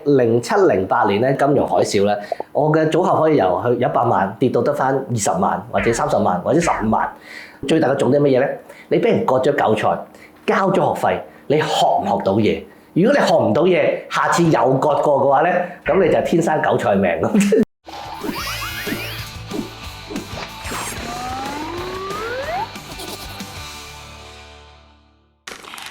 07、08年咧金融海嘯咧，我嘅組合可以由去100萬跌到得返20萬或者30萬或者15萬。最大嘅重點係乜嘢咧？你俾人割咗韭菜，交咗學費，你學唔學到嘢？如果你學唔到嘢，下次又割過嘅話咧，咁你就係天生韭菜命咁。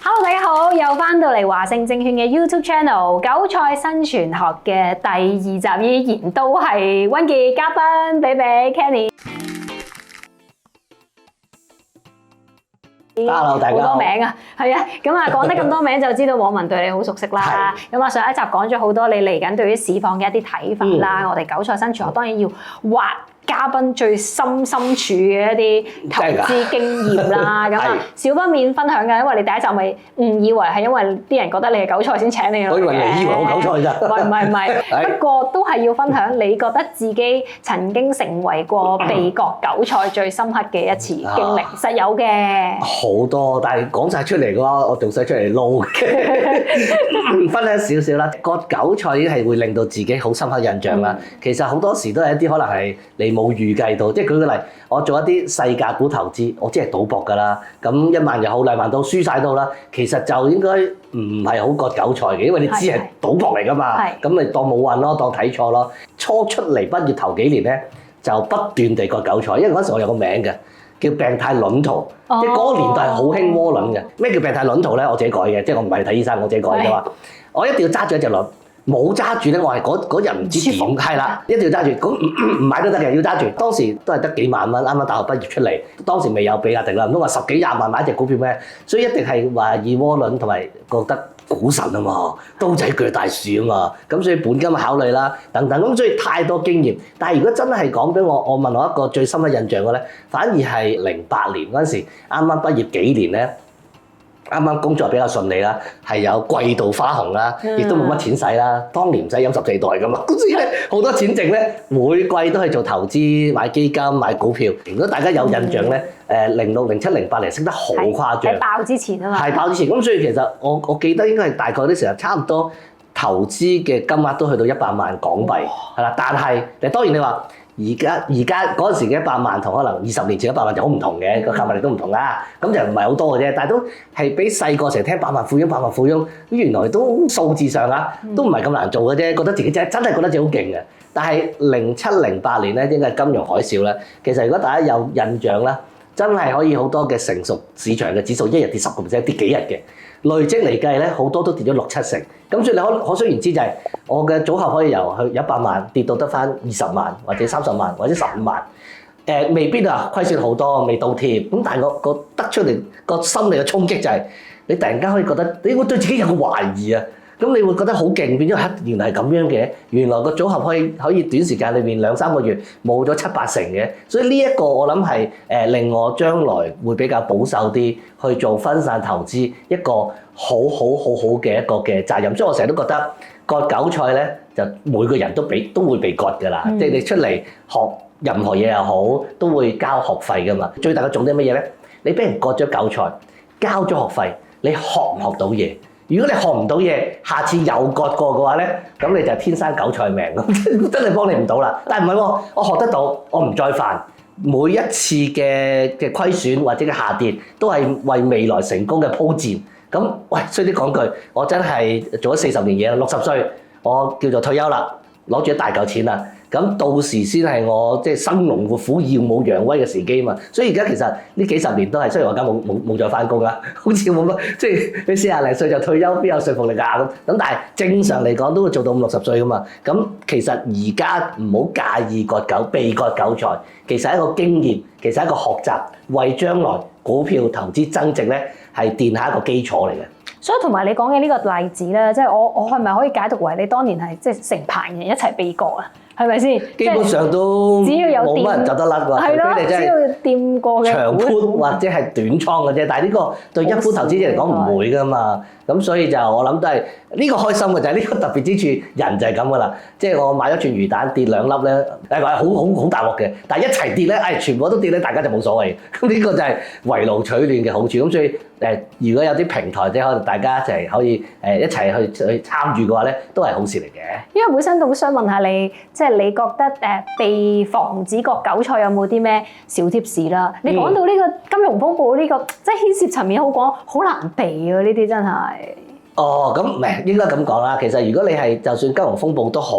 Hello， 大家好，又翻到嚟華盛證券嘅 YouTube Channel《韭菜生存學》嘅第2集，依然都係溫傑嘉賓，比比 Kenny。Hello， 大家好。好多名啊，係啊，咁啊講得咁多名就知道網民對你好熟悉啦。咁啊上一集講咗好多你嚟緊對於市況嘅一啲睇法啦。我哋韭菜生存學當然要挖嘉賓最深處嘅一啲投資經驗啦。咁啊少不免分享嘅，因為你第一集咪誤以為係因為啲人覺得你係韭菜先請你咯。我以為你以為我韭菜咋？唔係，不過都係要分享你覺得自己曾經成為過被割韭菜最深刻嘅一次經歷，實有嘅。好多，但係講晒出嚟嘅話，我仲使出嚟撈嘅。分享少少啦，割韭菜已經係會令到自己好深刻印象啦。其實好多時都係一啲可能係你冇預計到，即係舉個例，我做一啲細價股投資，我即係賭博㗎啦。咁1萬又好，2萬都輸晒都好啦。其實就應該唔係好割韭菜嘅，因為你知係賭博嚟㗎嘛。咁咪當冇運咯，當睇錯咯。初出嚟畢業頭幾年咧，就不斷地割韭菜，因為嗰陣時我有個名嘅。叫病態卵圖，即係嗰個年代係好興窩輪嘅。咩叫病態卵圖咧？我自己改嘅，即係我唔係睇醫生，我自己改嘅話，我一定要揸住一隻卵，冇揸住咧，我係嗰日唔知點，係啦，一定要揸住。咁唔買都得嘅，要揸住。當時都係得幾萬蚊，啱啱大學畢業出嚟，當時未有比亞迪啦，唔通話10幾20萬買一隻股票咩？所以一定係話以窩輪同埋覺得股神啊嘛，刀仔鋸大樹啊嘛，咁所以本金考慮啦，等等，咁所以太多經驗。但係如果真係講俾我問我一個最深嘅印象嘅咧，反而係08年嗰陣時，啱啱畢業幾年咧，啱啱工作比較順利啦，係有季度花紅啦，亦都冇乜錢使啦。當年唔使飲14代噶嘛，所以咧好多錢剩咧，每季都係做投資、買基金、買股票。如果大家有印象咧，06、07、08年升得好誇張，喺爆之前啊嘛，係爆之前。咁所以其實我記得應該係大概啲時候差唔多投資嘅金額都去到100萬港幣，係啦。但係當然你話。而家嗰陣時嘅100萬同可能20年前100萬就好唔同嘅，個購買力都唔同啦。咁就唔係好多嘅啫，但係都係比細個成日聽百萬富翁、百萬富翁，原來都數字上都唔係咁難做嘅啫。覺得自己真係覺得自己好勁嘅。但係07、08年咧，應該係金融海嘯咧。其實如果大家有印象啦，真係可以好多嘅成熟市場嘅指數一日跌10%，跌幾日嘅。累積嚟計咧，好多都跌咗6、7成。咁所以你可想而知就係我嘅組合可以由去100萬跌到得返20萬或者30萬或者15萬。未必啊虧損好多，未倒貼。咁但係個得出嚟個心理嘅衝擊就係你突然間可以覺得你會對自己有個懷疑啊。咁你會覺得好勁，變咗原來係咁樣嘅。原來個組合可以短時間裏面2、3個月冇咗7、8成嘅。所以呢一個我諗係令我將來會比較保守啲去做分散投資一個好嘅一個嘅責任。所以我成日都覺得割韭菜咧，就每個人都會被割㗎啦。即係你出嚟學任何嘢又好，都會交學費㗎嘛。最大嘅重點係乜嘢咧？你俾人割咗韭菜，交咗學費，你學唔學到嘢？如果你學唔到嘢，下次又割過嘅話咧，咁你就係天生韭菜命咁，真係幫你唔到啦。但係唔係喎，我學得到，我唔再犯。每一次嘅虧損或者嘅下跌，都係為未來成功嘅鋪墊。咁喂，衰啲講句，我真係做咗40年嘢啦，60歲我叫做退休啦，攞住一大嚿錢啦。咁到時先係我即係生龍活虎、耀武揚威嘅時機嘛。所以而家其實呢幾十年都係，雖然我而家冇再返工啦，好似冇乜即係你40零歲就退休，邊有說服力啊咁？但係正常嚟講都會做到50、60歲噶嘛。咁其實而家唔好介意被割韭菜，其實係一個經驗，其實係一個學習，為將來股票投資增值咧係奠下一個基礎嚟嘅。所以同埋你講嘅呢個例子咧，即係我係咪可以解讀為你當年係即係成排人一齊被割啊？係咪先？基本上都只要有冇乜人走得甩㗎，係咯，只要掂過嘅長寬或者係短倉嘅啫。但係呢個對一般投資者嚟講唔會㗎嘛。咁所以就我諗都係呢個開心嘅就係呢個特別之處，人就係咁㗎啦。即係我買咗串魚蛋跌2粒咧，好大鑊嘅。但係一齊跌咧，全部都跌咧，大家就冇所謂。咁呢個就係圍爐取暖嘅好處。咁所以如果有啲平台即係可能大家一齊可以一齊去參與嘅話咧，都係好事嚟嘅。因為本身咁想問下你，即係你覺得被防止割韭菜有冇啲咩小貼士啦？你講到呢個金融風暴呢個，即係牽涉層面好廣，好難避啊！呢啲真係。哦，咁唔係應該咁講啦。其實如果你係就算金融風暴都好，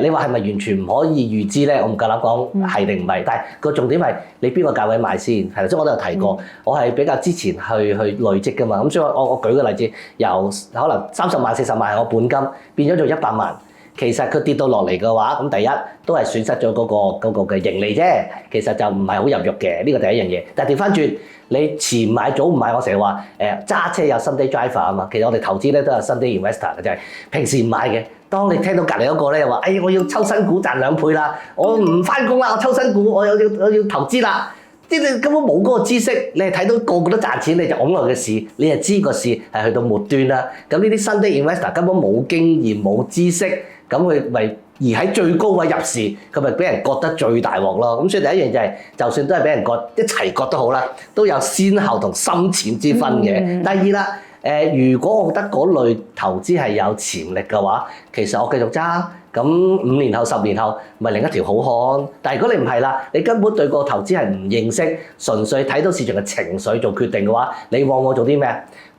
你話係咪完全唔可以預知咧？我唔夠膽講係定唔係。但係個重點係你邊個價位買先？係啦，即係我都有提過，我係比較之前去累積㗎嘛。咁所以我舉個例子，由可能30萬、40萬係我本金變咗做100萬。其實佢跌到落嚟嘅話，咁第一都係損失咗嗰個嘅盈利啫。其實就唔係好入肉嘅，呢個第一樣嘢。但係調翻轉，你遲買早唔買，我成日話揸車有 Sunday driver 啊嘛。其實我哋投資咧都有 Sunday investor 嘅，就係平時唔買嘅。當你聽到隔離嗰個咧又話，我要抽新股賺2倍啦，我唔翻工啦，我抽新股，我要投資啦。即係你根本冇嗰個知識，你係睇到個個都賺錢，你就擁落嘅市，你就知個市係去到末端啦。咁呢啲 Sunday investor 根本冇經驗冇知識，咁佢咪而喺最高位入市，佢咪俾人割得最大鑊咯。咁所以第一樣就係，就算都係俾人割一齊割都好啦，都有先後同深淺之分嘅。第二啦，如果我覺得嗰類投資係有潛力嘅話，其實我繼續揸。咁5年後、10年後，咪另一條好漢。但係如果你唔係啦，你根本對個投資係唔認識，純粹睇到市場嘅情緒做決定嘅話，你往我做啲咩？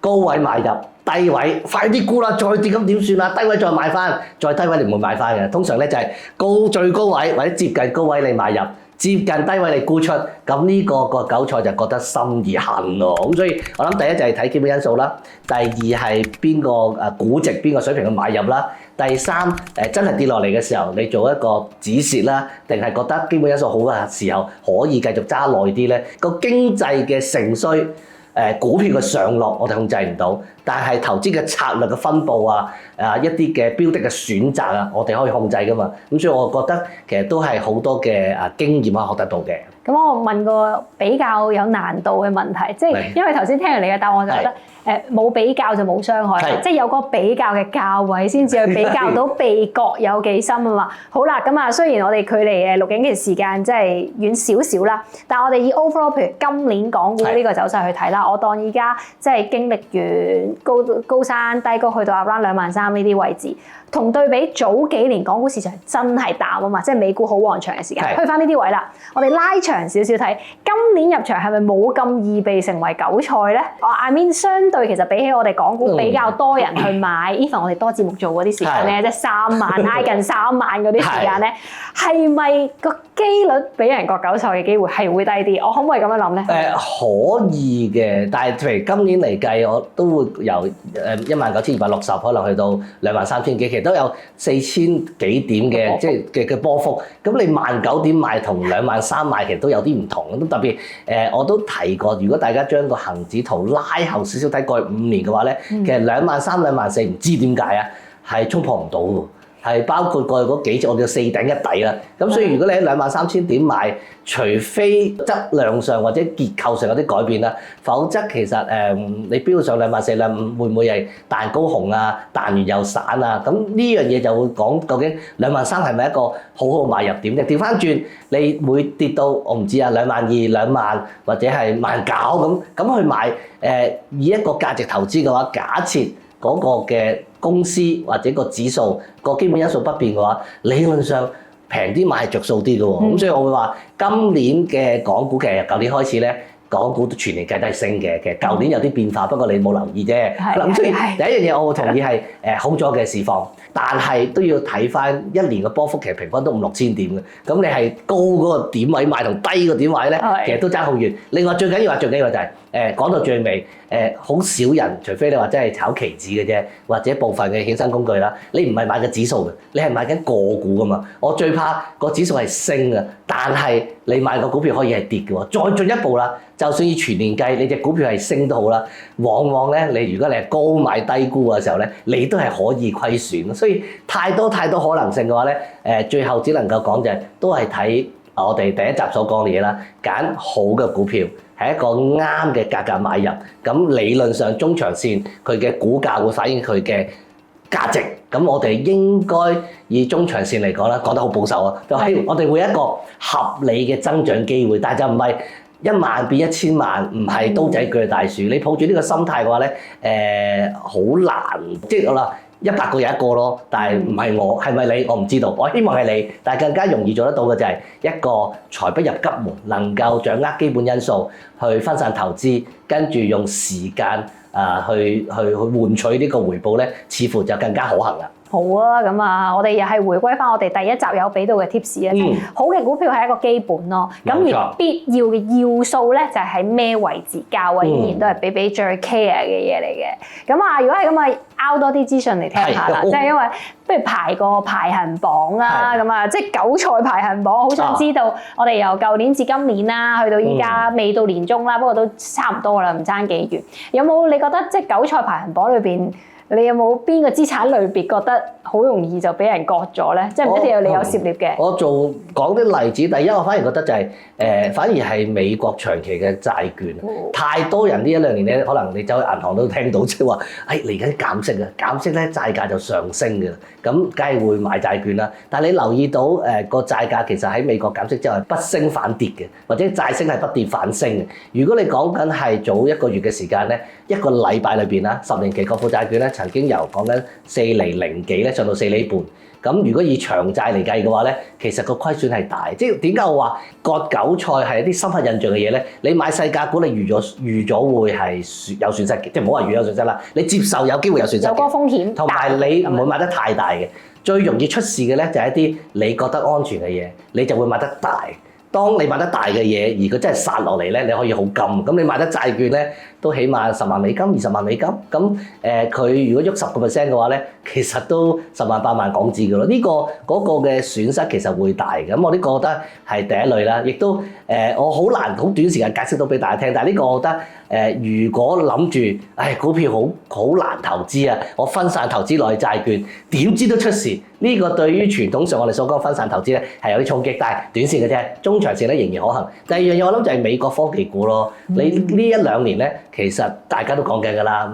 高位買入，低位快啲沽啦，再跌咁點算啊？低位再買翻，再低位你唔會買翻嘅。通常咧就係最高位或者接近高位你買入，接近低位你沽出。咁呢個韭菜就覺得心而痕咯。咁所以我諗第一就係睇基本因素啦，第二係邊個估值邊個水平去買入啦。第三真係跌落嚟嘅時候，你做一個止蝕啦，定係覺得基本因素好嘅時候可以繼續揸耐啲咧？個經濟嘅盛衰，股票嘅上落我哋控制唔到，但係投資嘅策略嘅分佈一啲嘅標的嘅選擇啊，我哋可以控制㗎嘛。咁所以我覺得其實都係好多嘅經驗學得到嘅。咁我問個比較有難度嘅問題，即係因為頭先聽完你嘅答案，我就覺得冇比較就冇傷害，即係有個比較嘅價位先至去比較到被割有幾深啊嘛。好啦，咁啊雖然我哋距離錄影嘅時間即係遠少少啦，但係我哋以 overall 譬如今年港股呢個走勢去睇啦，我當依家即係經歷完高山低谷去到 around 23,000呢啲位置。同對比早幾年港股市場真係淡啊嘛，即係美股好旺場嘅時間，去翻呢啲位啦。我哋拉長少少睇，今年入場係咪冇咁易被成為韭菜咧？I mean 相對其實比起我哋港股比較多人去買，even 我哋多節目做嗰啲時間咧，即係3萬挨近3萬嗰啲時間咧，係咪個機率俾人割韭菜嘅機會係會低啲？我可唔可以咁樣諗咧？可以嘅，但係譬如今年嚟計，我都會由19,260可能去到23,000幾，其實都有4,000幾點嘅即係嘅波幅。咁你19,000點買同23,000買其實都有啲唔同。咁特別我都提過，如果大家將個恆指圖拉後少少睇過去5年嘅話咧，其實23,000、24,000唔知點解啊，係衝破唔到喎。係包括過去嗰幾隻，我叫4頂一底啦。咁所以如果你喺23,000點買，除非質量上或者結構上有啲改變啦，否則其實你飆上24,000、25,000會唔會係彈高紅啊？彈完又散啊？咁呢樣嘢就會講究竟23,000係咪一個好好買入點嘅？調翻轉你會跌到我唔知啊22,000、2,000或者係19,000咁去買以一個價值投資嘅話，假設嗰個嘅公司或者個指數個基本因素不變嘅話，理論上平啲買係着數啲嘅喎。咁所以我會話今年嘅港股其實由舊年開始咧，港股全年計都係升嘅。其實舊年有啲變化，不過你冇留意啫。咁所以第一樣嘢我會同意係好咗嘅市況，但係都要睇翻一年嘅波幅，其實平均都5,000-6,000點嘅。咁你係高嗰個點位買同低個點位咧，其實都爭好遠。另外最緊要就係講到最尾好少人，除非你話真係炒期指嘅啫，或者部分嘅衍生工具啦，你唔係買個指數嘅，你係買緊個股噶嘛。我最怕個指數係升啊，但係你買個股票可以係跌嘅喎。再進一步啦，就算以全年計，你隻股票係升都好啦，往往咧你如果你係高買低沽嘅時候咧，你都係可以虧損。所以太多可能性嘅話咧，最後只能夠講就係都係睇我哋第一集所講嘅嘢啦，揀好嘅股票係一個啱嘅價格買入，咁理論上中長線佢嘅股價會反映佢嘅價值，咁我哋應該以中長線嚟講啦，講得好保守啊，就係我哋會有一個合理嘅增長機會，但係就唔係1萬變1000萬，唔係刀仔鋸大樹。你抱住呢個心態嘅話咧，好難，即係啦。100個有1個咯，但係唔係我，係咪你？我唔知道。我希望係你，但係更加容易做得到嘅就係一個財不入急門，能夠掌握基本因素去分散投資，跟住用時間去換取呢個回報咧，似乎就更加可行啦。好啊，咁啊，我哋又係回歸翻我哋第一集有俾到嘅 tips 啊，即係好嘅股票係一個基本咯。咁而必要嘅要素咧，就係喺咩位置價位，依然都係比最 care 嘅嘢嚟嘅。咁啊，如果係咁啊，out 多啲資訊嚟聽下啦，即係因為不如排個排行榜啦，咁啊，即係韭菜排行榜，好想知道我哋由舊年至今年啦，去到依家未到年中啦，不過都差唔多啦，唔爭幾遠。有冇你覺得即係韭菜排行榜裏邊？你有冇邊個資產類別覺得好容易就俾人割咗咧？即係唔一定要你有涉獵嘅。我講啲例子，第一我反而覺得就係反而係美國長期嘅債券，太多人呢1-2年咧，可能你走去銀行都聽到即係話，嚟緊減息啊，減息咧債價就上升嘅，咁梗係會買債券啦。但係你留意到個債價其實喺美國減息之後係不升反跌嘅，或者債息係不跌反升嘅。如果你講緊係早1個月嘅時間咧，1個禮拜裏邊啦，10年期國庫債券咧，曾經由講緊4.0幾咧上到4.5厘。咁如果以長債嚟計嘅話咧，其實個虧損係大。即係點解我話割韭菜係一啲深刻印象嘅嘢咧？你買細價股，你預咗會係有損失嘅，即係唔好話預有損失啦。你接受有機會有損失嘅，有個風險，同埋你唔會買得太大嘅。最容易出事嘅咧就係一啲你覺得安全嘅嘢，你就會買得大。當你買得大嘅嘢，而佢真係殺落嚟咧，你可以好禁。咁你買得債券咧，都起碼10萬美金、20萬美金。咁佢如果喐10% 嘅話咧，其實都10萬、8萬港紙嘅咯。呢個嗰個嘅損失其實會大嘅。咁我呢個覺得係第一類啦。亦都我好難好短時間解釋到俾大家聽。但係呢個我覺得如果諗住股票好難投資啊，我分散投資落去債券，點知都出事。呢個對於傳統上我哋所講分散投資咧係有啲衝擊，但係短線嘅啫，中長線咧仍然可行。第二樣嘢我諗就係美國科技股咯。你呢1-2年咧，其實大家都講緊㗎啦，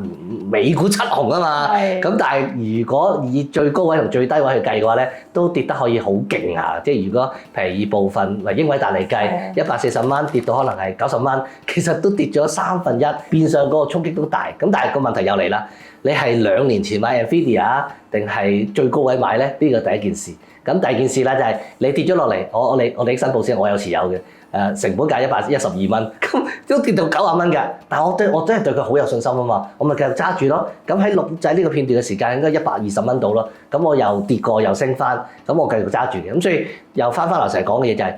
美股7雄啊嘛。咁但係如果以最高位同最低位去計嘅話咧，都跌得可以好勁下。即係如果譬如以部分英偉達嚟計，140蚊跌到可能係90蚊，其實都跌咗1/3，變相嗰個衝擊都大。咁但係個問題又嚟啦。你係2年前買 Nvidia 定係最高位買咧？呢個第一件事。咁第二件事啦就係你跌咗落嚟，我哋申報先，我有持有嘅。成本價112蚊，咁都跌到90蚊㗎。但係我真係對佢好有信心啊嘛，我咪繼續揸住咯。咁喺錄製呢個片段嘅時間應該120蚊到咯。咁我又跌過又升翻，咁我繼續揸住嘅。咁所以又翻嚟成日講嘅嘢就係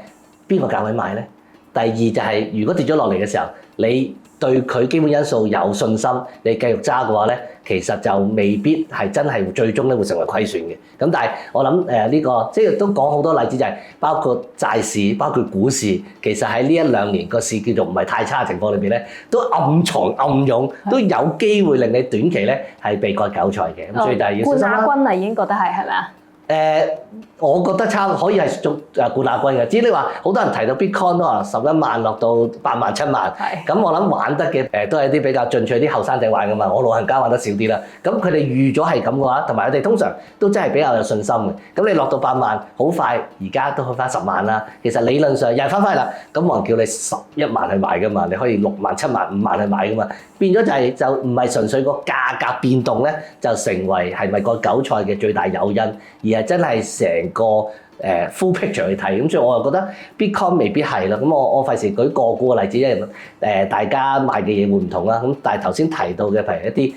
邊個價位買咧？第二就係如果跌咗落嚟嘅時候，你對佢基本因素有信心，你繼續揸嘅話咧，其實就未必係真係最終咧會成為虧損嘅。咁但係我諗呢個即係都講好多例子，就係包括債市、包括股市，其實喺呢1-2年個市叫做唔係太差嘅情況裏邊咧，都暗藏暗湧，都有機會令你短期咧係被割韭菜嘅。咁所以就係要小心啦。冠亞軍啊，已經覺得係咪啊？我覺得可以係做冠亞軍嘅。至於你話好多人提到 Bitcoin 都話11萬落到8萬、7萬，咁我諗玩得嘅都係啲比較進取啲後生仔玩㗎嘛。我老人家玩得少啲啦。咁佢哋預咗係咁嘅話，同埋佢哋通常都真係比較有信心嘅。咁你落到8萬，好快而家都去翻10萬啦。其實理論上又係翻返嚟啦。咁冇人叫你11萬去買㗎嘛，你可以6萬、7萬、5萬去買㗎嘛。變咗就唔係純粹個價格變動咧，就成為係咪個韭菜嘅最大誘因，而係真係成個full picture 去睇。咁所以我又覺得 Bitcoin 未必係啦。咁我費事舉個股嘅例子，因為大家買嘅嘢會唔同啦。咁但係頭先提到嘅譬如一啲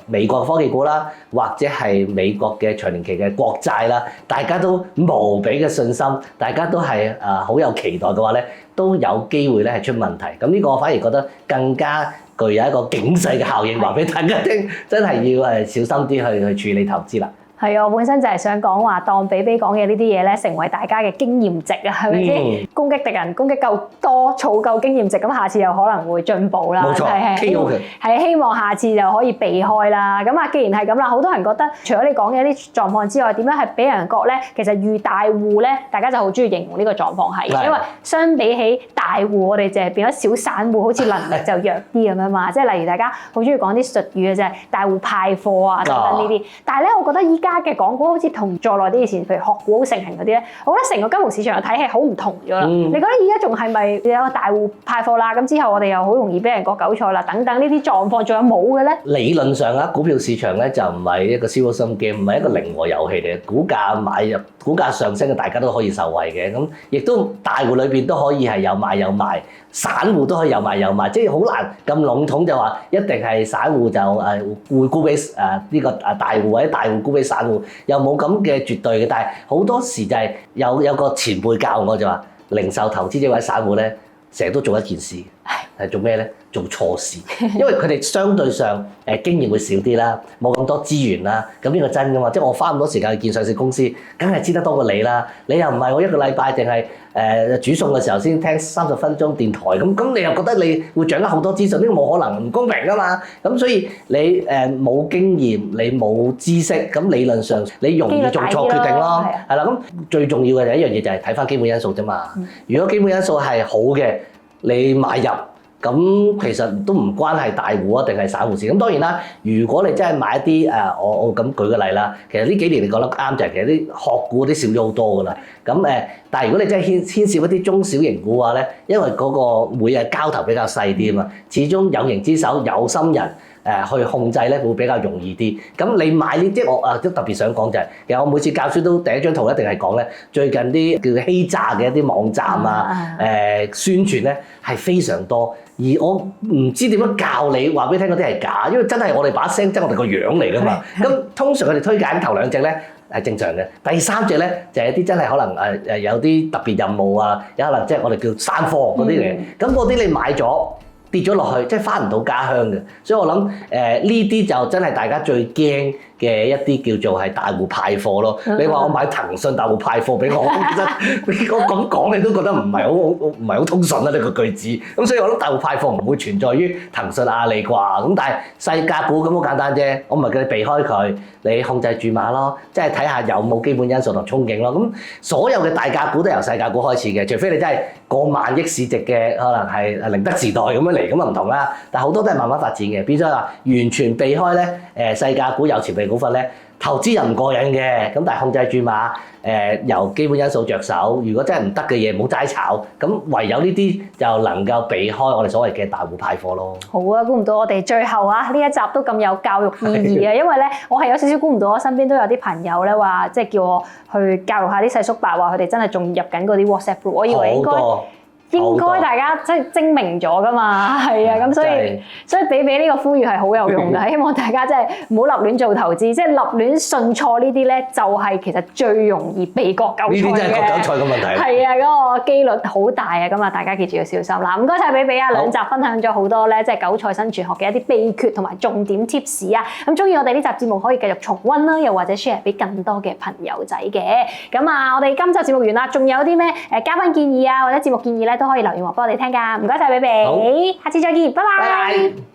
美國科技股啦，或者係美國嘅長年期嘅國債啦，大家都無比嘅信心，大家都係好有期待嘅話咧，都有機會咧係出問題。咁呢個我反而覺得更加具有一個警示嘅效應，話俾大家聽，真係要小心啲去處理投資啦。係啊，我本身就係想講話，當比比講嘅呢啲嘢咧，成為大家嘅經驗值啊，係咪先？攻擊敵人，攻擊夠多，儲夠經驗值，咁下次又可能會進步啦。冇錯，KO 佢。係希望下次就可以避開啦。咁啊，既然係咁啦，好多人覺得除咗你講嘅一啲狀況之外，點樣係俾人覺咧？其實遇大戶咧，大家就好中意形容呢個狀況係，因為相比起大戶，我哋就係變咗小散戶，好似能力就弱啲咁樣嘛。即係例如大家好中意講啲術語嘅啫，大戶派貨啊等等呢啲。但係咧，我覺得依家嘅港股好似同再耐啲以前，譬如學股好盛行嗰啲咧，我覺得成個金融市場嘅體系好唔同咗啦。你覺得依家仲係咪有個大戶派貨啦？咁之後我哋又好容易俾人割韭菜啦，等等呢啲狀況，仲有冇嘅咧？理論上啊，股票市場咧就唔係一個 zero sum game，唔係一個零和遊戲嚟嘅。股價買入，股價上升嘅，大家都可以受惠嘅。咁亦都大戶裏邊都可以係有買有賣，散戶都可以有買有賣，即係好難咁籠統就話一定係散戶就會沽俾呢個大戶，或者大戶沽俾散戶，又冇咁嘅絕對嘅。但係好多時就係有個前輩教我就話，零售投資者或者散戶咧，成日都做一件事，係做咩咧？做錯事，因為佢哋相對上經驗會少啲啦，冇咁多資源啦。咁呢個真㗎嘛？即係我花咁多時間去見上市公司，梗係知得多過你啦。你又唔係我一個禮拜淨係煮餸嘅時候先聽30分鐘電台咁，你又覺得你會掌握好多資訊？呢個冇可能，唔公平㗎嘛。咁所以你冇經驗，你冇知識，咁理論上你容易做錯決定咯。係啦，咁最重要嘅第一樣嘢就係睇返基本因素啫嘛。如果基本因素係好嘅，你買入。咁其實都唔關係大戶啊定係散戶事。咁當然啦，如果你真係買一啲我咁舉個例啦，其實呢幾年你講得啱就係其實啲學股啲少咗好多㗎啦。咁但係如果你真係牽涉一啲中小型股嘅話咧，因為嗰個每日交投比較細啲啊嘛，始終有形之手有心人去控制咧會比較容易啲。咁你買呢，即係我都特別想講就係，其實我每次教書都第一張圖一定係講咧，最近啲叫做欺詐嘅一啲網站宣傳咧係非常多。而我唔知點樣教你話俾你聽嗰啲係假，因為真係我哋把聲，即係我哋個樣嚟㗎嘛。咁通常佢哋推介頭兩隻咧係正常嘅，第三隻咧就係一啲真係可能有啲特別任務啊，有可能即係我哋叫山貨嗰啲嚟。咁嗰啲你買咗跌咗落去，即係翻唔到家鄉嘅。所以我諗呢啲就真係大家最驚嘅一啲叫做係大戶派貨咯。你話我買騰訊大戶派貨俾我，其實我咁講你都覺得唔係好通順啦呢個句子。咁所以我諗大戶派貨唔會存在於騰訊、阿里啩。咁但係細價股咁好簡單啫，我唔係叫你避開佢，你控制住碼咯，即係睇下有冇基本因素同憧憬咯。咁所有嘅大價股都由細價股開始嘅，除非你真係過萬億市值嘅，可能係寧德時代咁樣嚟，咁啊唔同啦。但係好多都係慢慢發展嘅，變咗話完全避開咧細價股有前備股份咧，投資又唔過癮嘅。咁但係控制住碼由基本因素着手，如果真係唔得嘅嘢唔好齋炒，咁唯有呢啲就能夠避開我哋所謂嘅大戶派貨咯。好啊，估唔到我哋最後呢一集都咁有教育意義啊！因為咧我係有少少估唔到，我身邊都有啲朋友咧話，即係叫我去教育下啲細叔伯，話佢哋真係仲入緊嗰啲 WhatsApp group，我以為應該大家即係精明咗㗎嘛，係啊，咁所以比呢個呼籲係好有用㗎，希望大家真係唔好立亂做投資，即係立亂信錯呢啲咧，就係其實最容易被割韭菜嘅。呢啲真係割韭菜嘅問題。係啊，嗰個機率好大啊，咁啊大家記住要小心啦。唔該曬比啊，兩集分享咗好多咧，即係韭菜生存學嘅一啲秘訣同埋重點 tips 啊。咁中意我哋呢集節目可以繼續重溫啦，又或者 share 俾更多嘅朋友仔嘅。咁啊，我哋今集節目完啦，仲有啲咩嘉賓建議啊，或者節目建議咧，都可以留言話俾我哋聽㗎。唔該曬比，下次再見，拜拜。